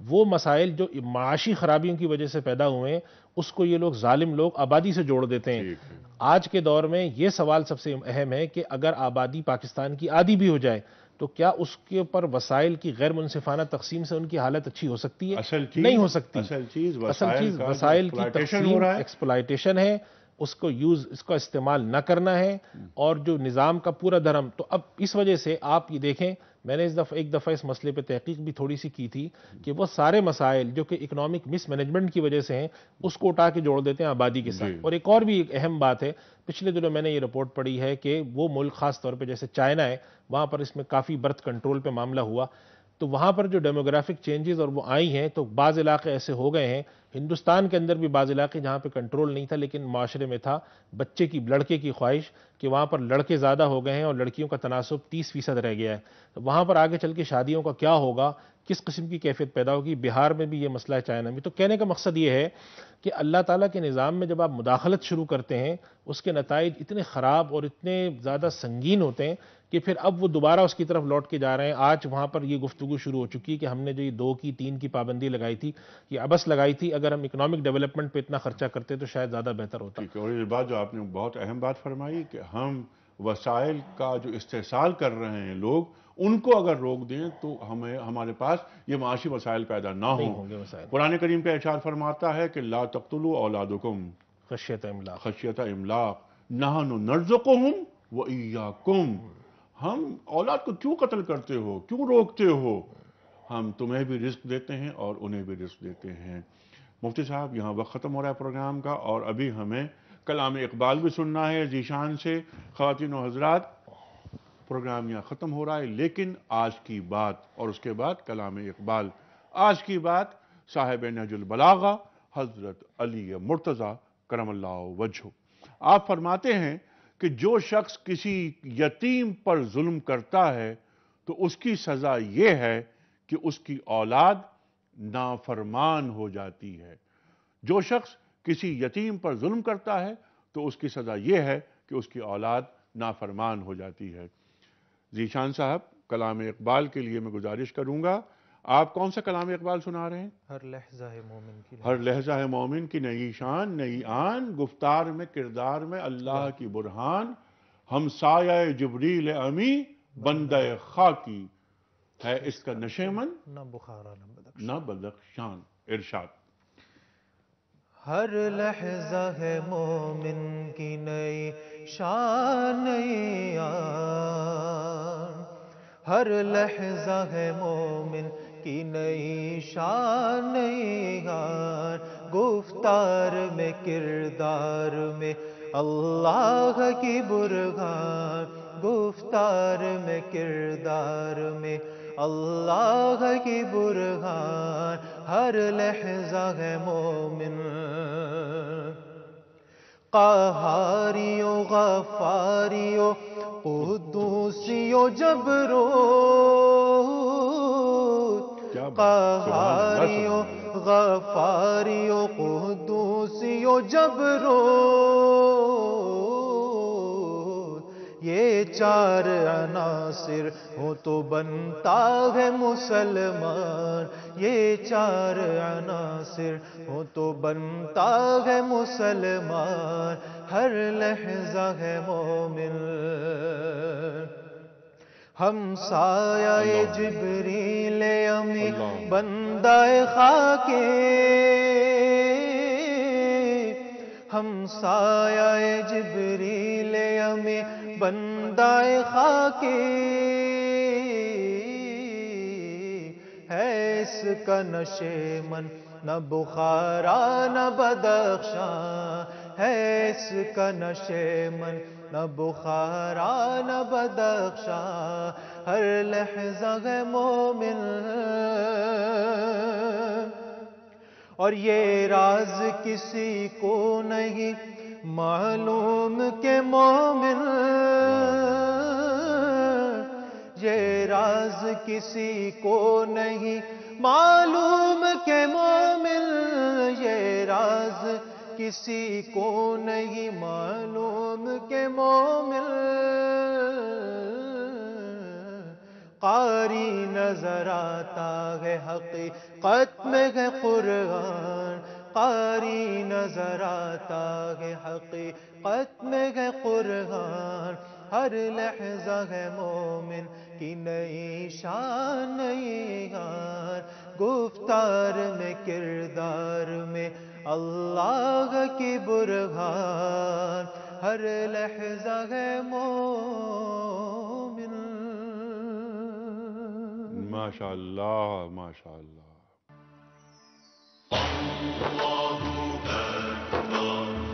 وہ مسائل جو معاشی خرابیوں کی وجہ سے پیدا ہوئے ہیں اس کو یہ لوگ ظالم لوگ آبادی سے جوڑ دیتے ہیں۔ آج کے دور میں یہ سوال سب سے اہم ہے کہ اگر آبادی پاکستان کی آدھی بھی ہو جائے تو کیا اس کے اوپر وسائل کی غیر منصفانہ تقسیم سے ان کی حالت اچھی ہو سکتی ہے؟ نہیں ہو سکتی۔ اصل چیز وسائل کی تقسیم، ایکسپلائٹیشن ہے، اس کا استعمال نہ کرنا ہے، اور جو نظام کا پورا دھرم۔ تو اب اس وجہ سے آپ یہ دیکھیں، میں نے ایک دفعہ اس مسئلے پہ تحقیق بھی تھوڑی سی کی تھی کہ وہ سارے مسائل جو کہ اکنامک مس مینجمنٹ کی وجہ سے ہیں اس کو اٹھا کے جوڑ دیتے ہیں آبادی کے ساتھ۔ اور ایک اور بھی ایک اہم بات ہے، پچھلے دنوں میں نے یہ رپورٹ پڑھی ہے کہ وہ ملک خاص طور پہ جیسے چائنا ہے، وہاں پر اس میں کافی برتھ کنٹرول پہ معاملہ ہوا، تو وہاں پر جو ڈیموگرافک چینجز اور وہ آئی ہیں تو بعض علاقے ایسے ہو گئے ہیں، ہندوستان کے اندر بھی بعض علاقے جہاں پہ کنٹرول نہیں تھا لیکن معاشرے میں تھا، لڑکے کی خواہش کہ وہاں پر لڑکے زیادہ ہو گئے ہیں اور لڑکیوں کا تناسب 30% رہ گیا ہے، تو وہاں پر آگے چل کے شادیوں کا کیا ہوگا، کس قسم کی کیفیت پیدا ہوگی؟ بہار میں بھی یہ مسئلہ ہے، چائنا میں۔ تو کہنے کا مقصد یہ ہے کہ اللہ تعالیٰ کے نظام میں جب آپ مداخلت شروع کرتے ہیں اس کے نتائج اتنے خراب اور اتنے زیادہ سنگین ہوتے ہیں کہ پھر اب وہ دوبارہ اس کی طرف لوٹ کے جا رہے ہیں۔ آج وہاں پر یہ گفتگو شروع ہو چکی کہ ہم نے جو یہ 2 کی 3 کی پابندی لگائی تھی یہ ابس لگائی تھی، اگر ہم اکنامک ڈیولپمنٹ پہ اتنا خرچہ کرتے تو شاید زیادہ بہتر ہوتا۔ اور یہ بات جو آپ نے بہت اہم بات فرمائی کہ ہم وسائل کا جو استحصال کر رہے ہیں لوگ، ان کو اگر روک دیں تو ہمارے پاس یہ معاشی وسائل پیدا نہ ہوں۔ قرآن کریم پہ ارشاد فرماتا ہے کہ لا تقتلوا اولادکم خشیۃ املاق نحن نرزقہم وایاکم، ہم اولاد کو کیوں قتل کرتے ہو، کیوں روکتے ہو؟ ہم تمہیں بھی رزق دیتے ہیں اور انہیں بھی رزق دیتے ہیں۔ مفتی صاحب، یہاں وقت ختم ہو رہا ہے پروگرام کا، اور ابھی ہمیں کلام اقبال بھی سننا ہے ذیشان سے۔ خواتین و حضرات، پروگرام یہاں ختم ہو رہا ہے، لیکن آج کی بات اور اس کے بعد کلام اقبال۔ آج کی بات صاحب نہج البلاغہ حضرت علی مرتضیٰ کرم اللہ وجہہ۔ آپ فرماتے ہیں کہ جو شخص کسی یتیم پر ظلم کرتا ہے تو اس کی سزا یہ ہے کہ اس کی اولاد نافرمان ہو جاتی ہے۔ جو شخص کسی یتیم پر ظلم کرتا ہے تو اس کی سزا یہ ہے کہ اس کی اولاد نافرمان ہو جاتی ہے۔ ذیشان صاحب، کلام اقبال کے لیے میں گزارش کروں گا، آپ کون سا کلام اقبال سنا رہے ہیں؟ ہر لحظہ ہے مومن کی ہر لحظہ ہے مومن کی نئی شان نئی آن، گفتار میں کردار میں اللہ کی برہان، ہم سایہ جبریل امی بندہ خاکی، ہے اس کا نشیمن نہ بخارا نہ بدخشان۔ ارشاد۔ ہر لحظہ ہے مومن کی نئی شان نئی آن، ہر لحظہ ہے مومن کی نئی شان نئی آن، گفتار میں کردار میں اللہ کی برہان، گفتار میں کردار میں اللہ کی برہان، ہر لحظہ ہے مومن قہاریو غفاریو قدوسیو جبروت، قہاریو غفاریو قدوسیو جبروت، یہ 4 عناصر ہو تو بنتا ہے مسلمان، یہ 4 عناصر ہو تو بنتا ہے مسلمان، ہر لحظہ ہے مومن۔ ہم سایہ جبریل امی بندہ خاکی، ہم سایہ جبریل امی بندہ خاکی، ہے اس کا نشیمن نہ بخارا نہ بدخشاں، ہے اس کا نشیمن نہ بخارا نہ بدخشا ہر لحظہ ہے مومن. اور یہ راز کسی کو نہیں معلوم کہ مومن، یہ راز کسی کو نہیں معلوم کہ مومن، یہ راز کسی کو نہیں معلوم کہ مومن. قاری نظر آتا ہے حقیقت میں ہے قرآن، قاری نظر آتا ہے حقیقت میں ہے قرآن. ہر لحظہ ہے مومن کی نئی شان نئی شان، گفتار میں کردار میں اللہ کی برہان. ہر لحظہ ہے مومن. ماشاء اللہ ماشاء اللہ. اللہ اکبر.